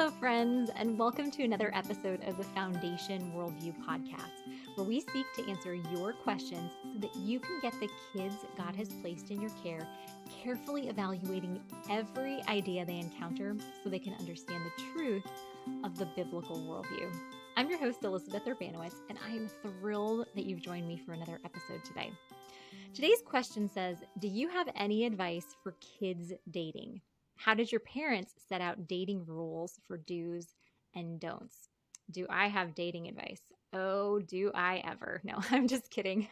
Hello, friends, and welcome to another episode of the Foundation Worldview podcast, where we seek to answer your questions so that you can get the kids God has placed in your care, carefully evaluating every idea they encounter so they can understand the truth of the biblical worldview. I'm your host, Elizabeth Urbanowicz, and I am thrilled that you've joined me for another episode today. Today's question says, do you have any advice for kids dating? How did your parents set out dating rules for do's and don'ts? Do I have dating advice? Oh, do I ever? No, I'm just kidding.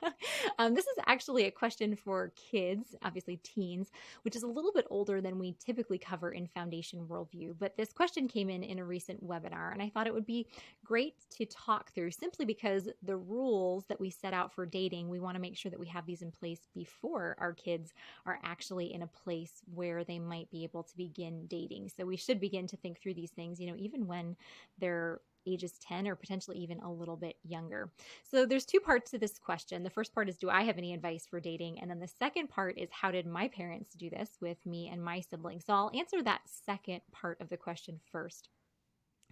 This is actually a question for kids, obviously teens, which is a little bit older than we typically cover in Foundation Worldview. But this question came in a recent webinar, and I thought it would be great to talk through simply because the rules that we set out for dating, we want to make sure that we have these in place before our kids are actually in a place where they might be able to begin dating. So we should begin to think through these things, even when they're ages 10 or potentially even a little bit younger. So there's two parts to this question. The first part is, do I have any advice for dating? And then the second part is, how did my parents do this with me and my siblings? So I'll answer that second part of the question first.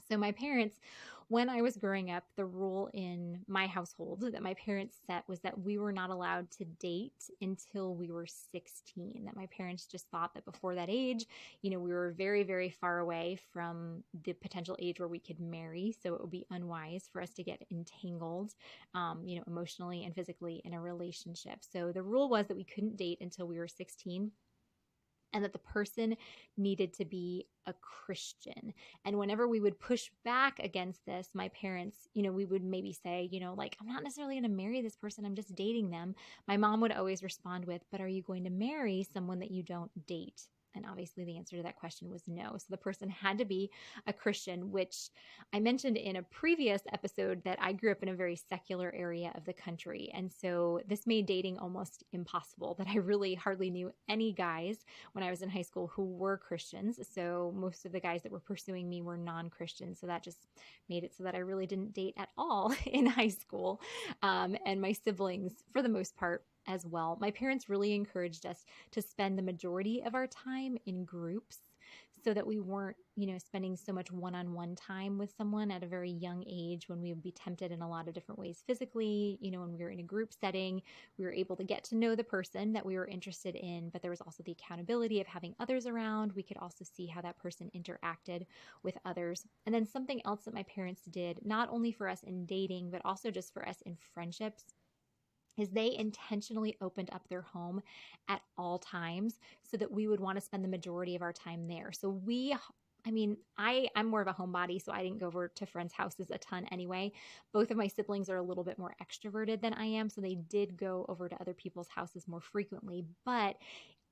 So my parents, when I was growing up, the rule in my household that my parents set was that we were not allowed to date until we were 16, that my parents just thought that before that age, we were very, very far away from the potential age where we could marry. So it would be unwise for us to get entangled, emotionally and physically in a relationship. So the rule was that we couldn't date until we were 16. And that the person needed to be a Christian. And whenever we would push back against this, my parents, we would maybe say, I'm not necessarily going to marry this person, I'm just dating them. My mom would always respond with, but are you going to marry someone that you don't date? And obviously the answer to that question was no. So the person had to be a Christian, which I mentioned in a previous episode that I grew up in a very secular area of the country. And so this made dating almost impossible, that I really hardly knew any guys when I was in high school who were Christians. So most of the guys that were pursuing me were non-Christian. So that just made it so that I really didn't date at all in high school. And my siblings, for the most part, as well. My parents really encouraged us to spend the majority of our time in groups so that we weren't, spending so much one-on-one time with someone at a very young age when we would be tempted in a lot of different ways physically. When we were in a group setting, we were able to get to know the person that we were interested in, but there was also the accountability of having others around. We could also see how that person interacted with others. And then something else that my parents did, not only for us in dating, but also just for us in friendships, is they intentionally opened up their home at all times so that we would want to spend the majority of our time there. So I'm more of a homebody, so I didn't go over to friends' houses a ton anyway. Both of my siblings are a little bit more extroverted than I am, so they did go over to other people's houses more frequently. But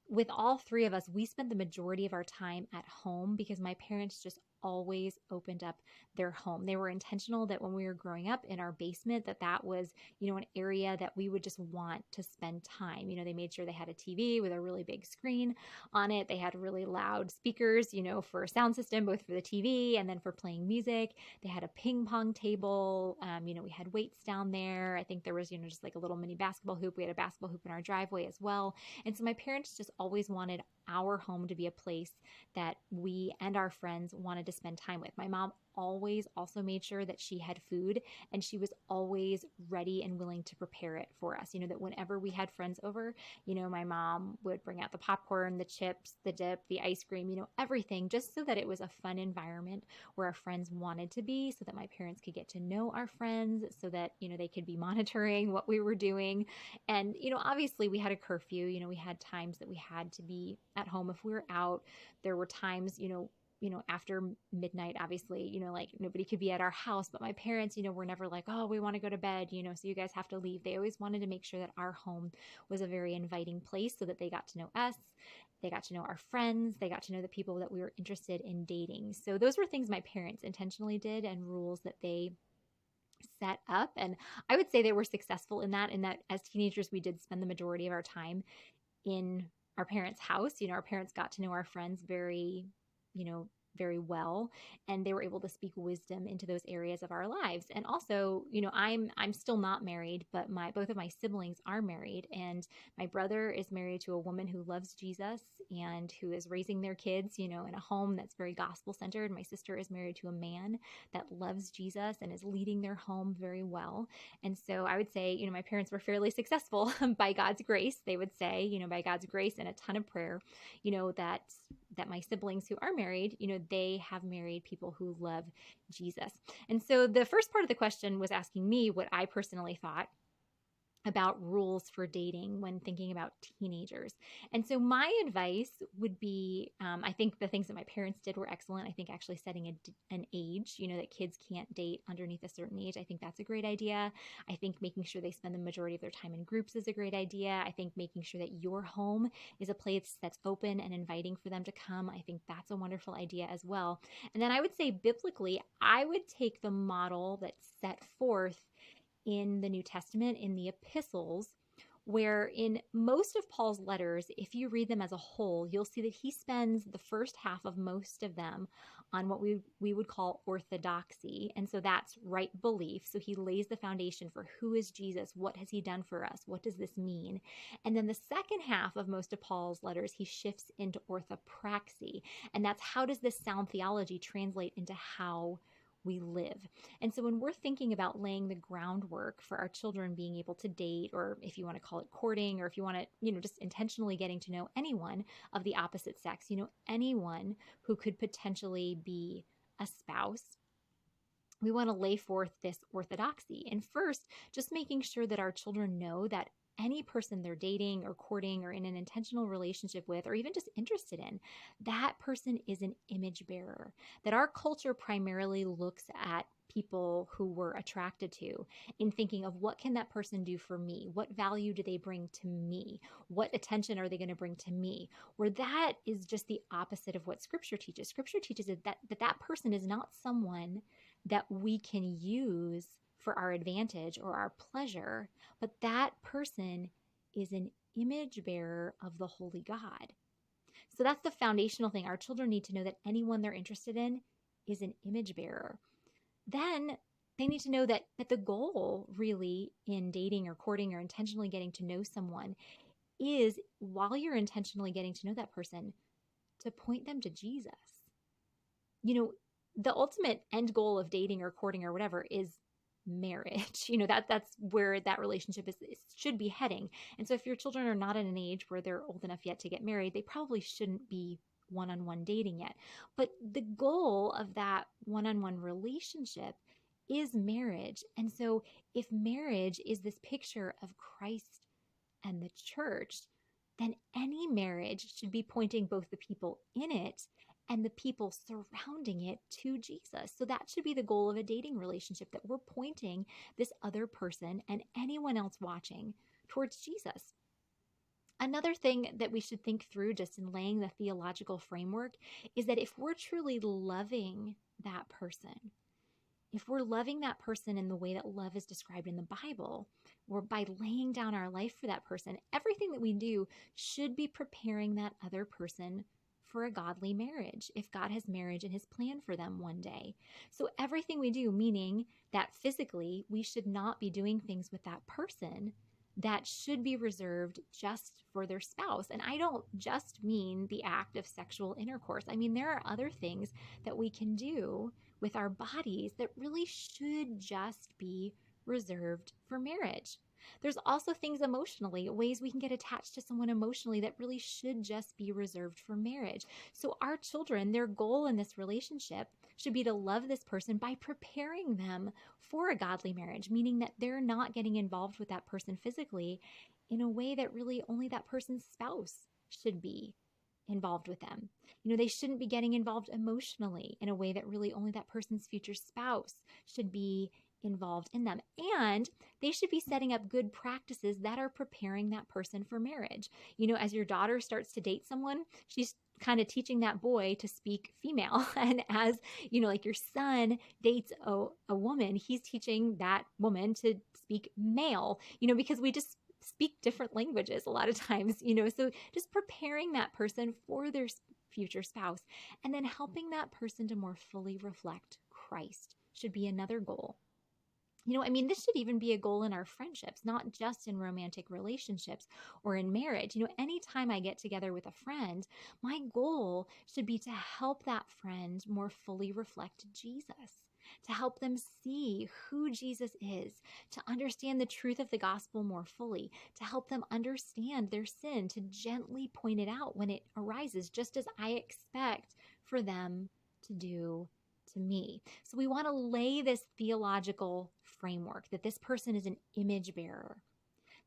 with all three of us, we spent the majority of our time at home because my parents just always opened up their home. They were intentional that when we were growing up in our basement, that was, an area that we would just want to spend time. They made sure they had a TV with a really big screen on it. They had really loud speakers, for a sound system, both for the TV and then for playing music. They had a ping pong table. We had weights down there. I think there was, just like a little mini basketball hoop. We had a basketball hoop in our driveway as well. And so my parents just always wanted our home to be a place that we and our friends wanted to spend time with. My mom always also made sure that she had food, and she was always ready and willing to prepare it for us. That whenever we had friends over, my mom would bring out the popcorn, the chips, the dip, the ice cream, everything, just so that it was a fun environment where our friends wanted to be, so that my parents could get to know our friends, so that, they could be monitoring what we were doing. And, obviously we had a curfew, we had times that we had to be at home if we were out. There were times, after midnight, obviously, like nobody could be at our house, but my parents, were never like, oh, we want to go to bed, so you guys have to leave. They always wanted to make sure that our home was a very inviting place so that they got to know us. They got to know our friends. They got to know the people that we were interested in dating. So those were things my parents intentionally did and rules that they set up. And I would say they were successful in that as teenagers, we did spend the majority of our time in our parents' house. Our parents got to know our friends very, very well, and they were able to speak wisdom into those areas of our lives. And also, I'm still not married, but my both of my siblings are married, and my brother is married to a woman who loves Jesus and who is raising their kids, in a home that's very gospel centered. My sister is married to a man that loves Jesus and is leading their home very well. And so I would say, my parents were fairly successful by God's grace. They would say, by God's grace and a ton of prayer, that my siblings who are married, they have married people who love Jesus. And so the first part of the question was asking me what I personally thought about rules for dating when thinking about teenagers. And so my advice would be, I think the things that my parents did were excellent. I think actually setting an age, that kids can't date underneath a certain age. I think that's a great idea. I think making sure they spend the majority of their time in groups is a great idea. I think making sure that your home is a place that's open and inviting for them to come. I think that's a wonderful idea as well. And then I would say biblically, I would take the model that's set forth in the New Testament, in the epistles, where in most of Paul's letters, if you read them as a whole, you'll see that he spends the first half of most of them on what we would call orthodoxy. And so that's right belief. So he lays the foundation for who is Jesus? What has he done for us? What does this mean? And then the second half of most of Paul's letters, he shifts into orthopraxy. And that's how does this sound theology translate into how we live. And so when we're thinking about laying the groundwork for our children being able to date, or if you want to call it courting, or if you want to, just intentionally getting to know anyone of the opposite sex, anyone who could potentially be a spouse, we want to lay forth this orthodoxy. And first, just making sure that our children know that any person they're dating or courting or in an intentional relationship with, or even just interested in, that person is an image bearer. That our culture primarily looks at people who we're attracted to in thinking of what can that person do for me? What value do they bring to me? What attention are they going to bring to me? Where that is just the opposite of what Scripture teaches. Scripture teaches that person is not someone that we can use for our advantage or our pleasure, but that person is an image bearer of the Holy God. So that's the foundational thing. Our children need to know that anyone they're interested in is an image bearer. Then they need to know that the goal really in dating or courting or intentionally getting to know someone is, while you're intentionally getting to know that person, to point them to Jesus. The ultimate end goal of dating or courting or whatever is marriage. That's where that relationship should be heading. And so if your children are not at an age where they're old enough yet to get married, they probably shouldn't be one-on-one dating yet. But the goal of that one-on-one relationship is marriage. And so if marriage is this picture of Christ and the church, then any marriage should be pointing both the people in it and the people surrounding it to Jesus. So that should be the goal of a dating relationship, that we're pointing this other person and anyone else watching towards Jesus. Another thing that we should think through just in laying the theological framework is that if we're truly loving that person, if we're loving that person in the way that love is described in the Bible, or by laying down our life for that person, everything that we do should be preparing that other person for a godly marriage, if God has marriage in his plan for them one day. So everything we do, meaning that physically we should not be doing things with that person that should be reserved just for their spouse. And I don't just mean the act of sexual intercourse. I mean, there are other things that we can do with our bodies that really should just be reserved for marriage. There's also things emotionally, ways we can get attached to someone emotionally that really should just be reserved for marriage. So our children, their goal in this relationship should be to love this person by preparing them for a godly marriage, meaning that they're not getting involved with that person physically in a way that really only that person's spouse should be involved with them. They shouldn't be getting involved emotionally in a way that really only that person's future spouse should be involved in them. And they should be setting up good practices that are preparing that person for marriage. As your daughter starts to date someone, she's kind of teaching that boy to speak female. And as, like your son dates a woman, he's teaching that woman to speak male, because we just speak different languages a lot of times, so just preparing that person for their future spouse. And then helping that person to more fully reflect Christ should be another goal. This should even be a goal in our friendships, not just in romantic relationships or in marriage. Anytime I get together with a friend, my goal should be to help that friend more fully reflect Jesus, to help them see who Jesus is, to understand the truth of the gospel more fully, to help them understand their sin, to gently point it out when it arises, just as I expect for them to do to me. So we want to lay this theological framework that this person is an image bearer,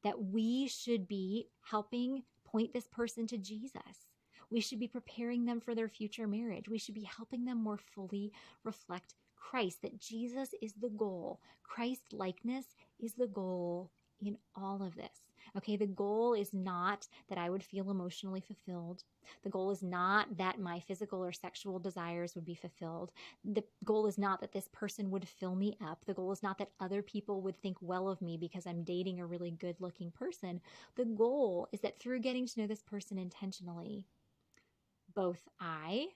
that we should be helping point this person to Jesus. We should be preparing them for their future marriage. We should be helping them more fully reflect Christ, that Jesus is the goal. Christ likeness is the goal in all of this. Okay, the goal is not that I would feel emotionally fulfilled. The goal is not that my physical or sexual desires would be fulfilled. The goal is not that this person would fill me up. The goal is not that other people would think well of me because I'm dating a really good-looking person. The goal is that through getting to know this person intentionally, both I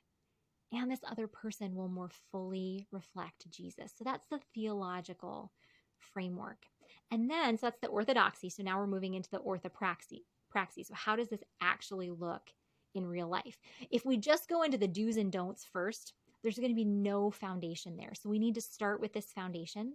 and this other person will more fully reflect Jesus. So that's the theological framework. And then, so that's the orthodoxy. So now we're moving into the orthopraxy. So how does this actually look in real life? If we just go into the do's and don'ts first, there's going to be no foundation there. So we need to start with this foundation,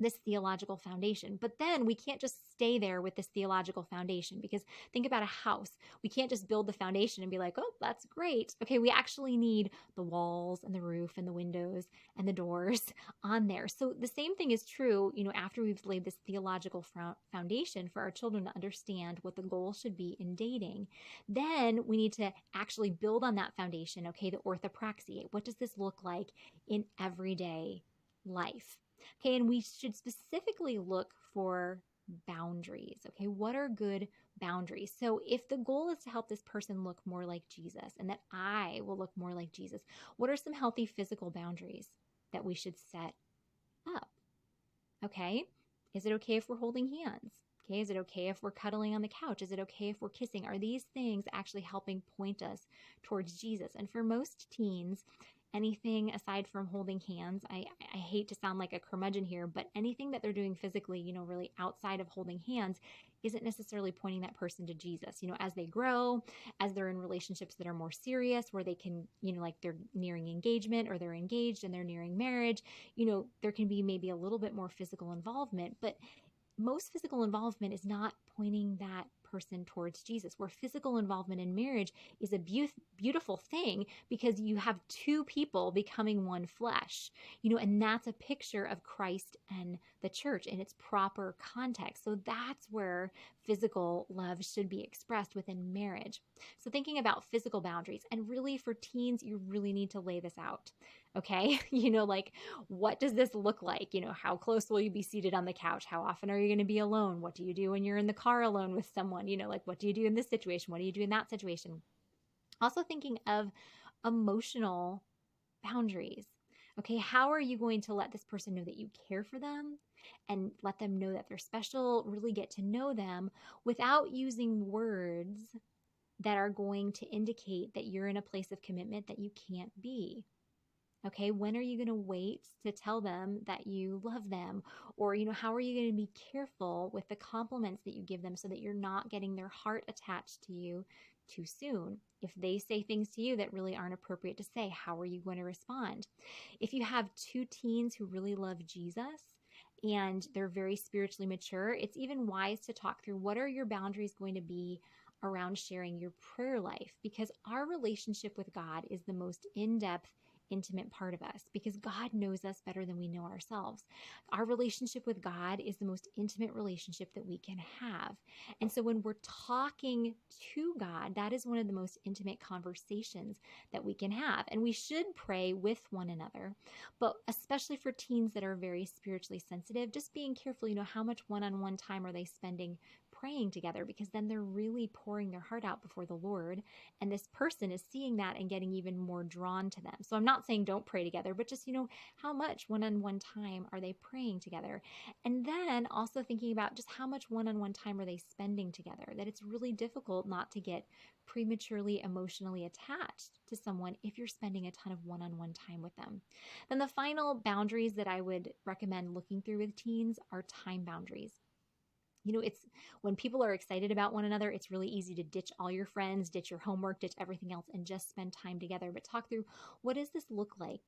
this theological foundation. But then we can't just stay there with this theological foundation, because think about a house. We can't just build the foundation and be like, oh, that's great. Okay, we actually need the walls and the roof and the windows and the doors on there. So the same thing is true, after we've laid this theological foundation for our children to understand what the goal should be in dating. Then we need to actually build on that foundation. Okay, the orthopraxy. What does this look like in everyday life? Okay, and we should specifically look for boundaries. Okay, what are good boundaries? So if the goal is to help this person look more like Jesus and that I will look more like Jesus, what are some healthy physical boundaries that we should set up? Okay, is it okay if we're holding hands? Okay, is it okay if we're cuddling on the couch? Is it okay if we're kissing? Are these things actually helping point us towards Jesus? And for most teens, anything aside from holding hands, I hate to sound like a curmudgeon here, but anything that they're doing physically, really outside of holding hands, isn't necessarily pointing that person to Jesus. As they grow, as they're in relationships that are more serious, where they can, like they're nearing engagement or they're engaged and they're nearing marriage, there can be maybe a little bit more physical involvement, but most physical involvement is not pointing that person towards Jesus, where physical involvement in marriage is a beautiful thing, because you have two people becoming one flesh, and that's a picture of Christ and the church in its proper context. So that's where physical love should be expressed within marriage. So thinking about physical boundaries, and really for teens, you really need to lay this out. Okay. Like, what does this look like? How close will you be seated on the couch? How often are you going to be alone? What do you do when you're in the car alone with someone? Like, what do you do in this situation? What do you do in that situation? Also thinking of emotional boundaries. Okay. How are you going to let this person know that you care for them and let them know that they're special, really get to know them without using words that are going to indicate that you're in a place of commitment that you can't be? Okay, when are you going to wait to tell them that you love them? Or, how are you going to be careful with the compliments that you give them so that you're not getting their heart attached to you too soon? If they say things to you that really aren't appropriate to say, how are you going to respond? If you have two teens who really love Jesus and they're very spiritually mature, it's even wise to talk through what are your boundaries going to be around sharing your prayer life, because our relationship with God is the most in-depth, intimate part of us, because God knows us better than we know ourselves. Our relationship with God is the most intimate relationship that we can have. And so when we're talking to God, that is one of the most intimate conversations that we can have. And we should pray with one another, but especially for teens that are very spiritually sensitive, just being careful, how much one-on-one time are they spending praying together, because then they're really pouring their heart out before the Lord. And this person is seeing that and getting even more drawn to them. So I'm not saying don't pray together, but just, how much one-on-one time are they praying together? And then also thinking about just how much one-on-one time are they spending together, that it's really difficult not to get prematurely emotionally attached to someone if you're spending a ton of one-on-one time with them. Then the final boundaries that I would recommend looking through with teens are time boundaries. It's when people are excited about one another, it's really easy to ditch all your friends, ditch your homework, ditch everything else, and just spend time together. But talk through, what does this look like,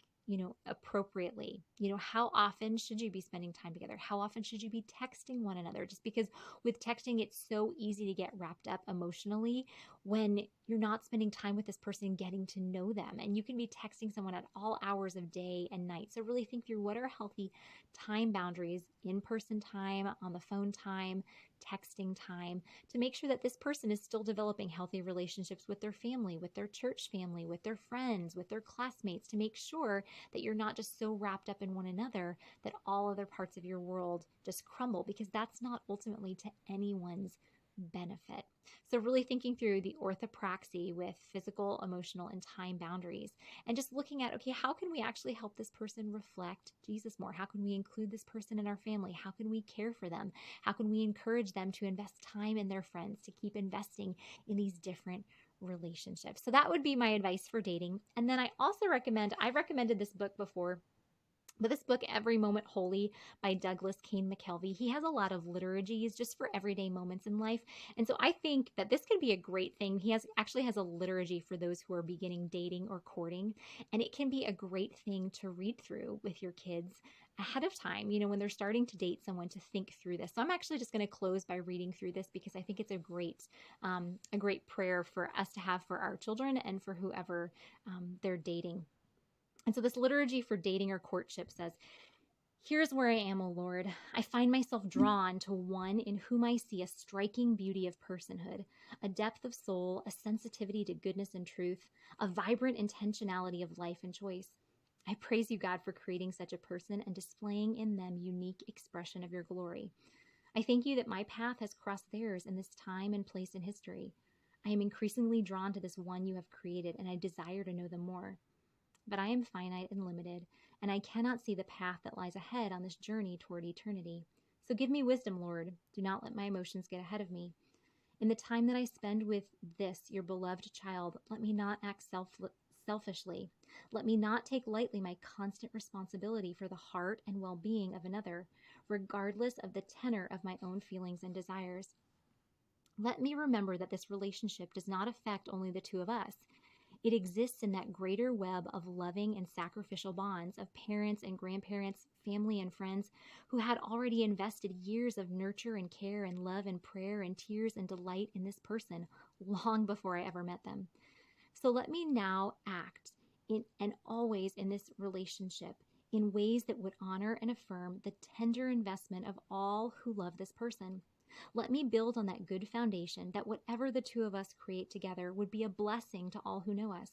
appropriately? How often should you be spending time together? How often should you be texting one another? Just because with texting, it's so easy to get wrapped up emotionally when you're not spending time with this person, getting to know them. And you can be texting someone at all hours of day and night. So really think through, what are healthy time boundaries, in-person time, on the phone time, texting time, to make sure that this person is still developing healthy relationships with their family, with their church family, with their friends, with their classmates, to make sure that you're not just so wrapped up in one another that all other parts of your world just crumble, because that's not ultimately to anyone's benefit. So really thinking through the orthopraxy with physical, emotional, and time boundaries, and just looking at, okay, how can we actually help this person reflect Jesus more? How can we include this person in our family? How can we care for them? How can we encourage them to invest time in their friends, to keep investing in these different relationships? So that would be my advice for dating. And then I've recommended this book before, but this book, Every Moment Holy by Douglas Kane McKelvey, he has a lot of liturgies just for everyday moments in life. And so I think that this could be a great thing. He actually has a liturgy for those who are beginning dating or courting. And it can be a great thing to read through with your kids ahead of time, when they're starting to date someone, to think through this. So I'm actually just going to close by reading through this, because I think it's a great prayer for us to have for our children and for whoever they're dating. And so this liturgy for dating or courtship says, "Here's where I am, O Lord. I find myself drawn to one in whom I see a striking beauty of personhood, a depth of soul, a sensitivity to goodness and truth, a vibrant intentionality of life and choice. I praise you, God, for creating such a person and displaying in them unique expression of your glory. I thank you that my path has crossed theirs in this time and place in history. I am increasingly drawn to this one you have created, and I desire to know them more. But I am finite and limited, and I cannot see the path that lies ahead on this journey toward eternity. So give me wisdom, Lord. Do not let my emotions get ahead of me. In the time that I spend with this, your beloved child, let me not act selfishly. Let me not take lightly my constant responsibility for the heart and well-being of another, regardless of the tenor of my own feelings and desires. Let me remember that this relationship does not affect only the two of us. It exists in that greater web of loving and sacrificial bonds of parents and grandparents, family and friends who had already invested years of nurture and care and love and prayer and tears and delight in this person long before I ever met them. So let me now act in and always in this relationship in ways that would honor and affirm the tender investment of all who love this person. Let me build on that good foundation, that whatever the two of us create together would be a blessing to all who know us.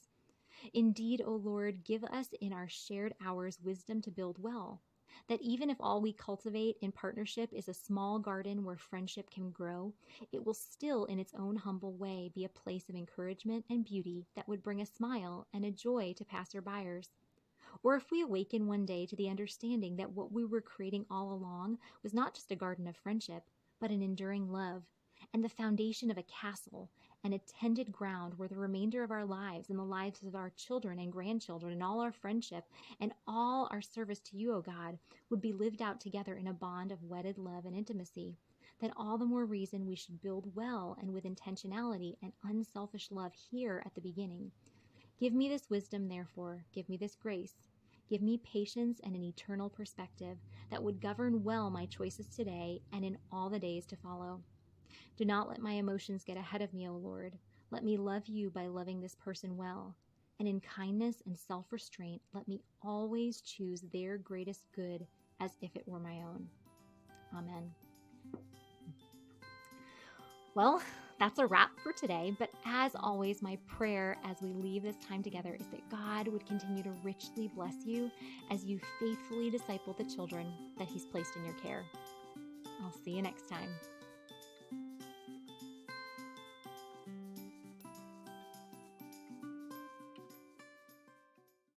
Indeed, O Lord, give us in our shared hours wisdom to build well, that even if all we cultivate in partnership is a small garden where friendship can grow, it will still in its own humble way be a place of encouragement and beauty that would bring a smile and a joy to passerbyers. Or if we awaken one day to the understanding that what we were creating all along was not just a garden of friendship, but an enduring love, and the foundation of a castle, and a tended ground where the remainder of our lives and the lives of our children and grandchildren and all our friendship and all our service to you, O God, would be lived out together in a bond of wedded love and intimacy, then all the more reason we should build well and with intentionality and unselfish love here at the beginning. Give me this wisdom, therefore. Give me this grace. Give me patience and an eternal perspective that would govern well my choices today and in all the days to follow. Do not let my emotions get ahead of me, O Lord. Let me love you by loving this person well. And in kindness and self-restraint, let me always choose their greatest good as if it were my own. Amen. Well, that's a wrap for today, but as always, my prayer as we leave this time together is that God would continue to richly bless you as you faithfully disciple the children that He's placed in your care. I'll see you next time.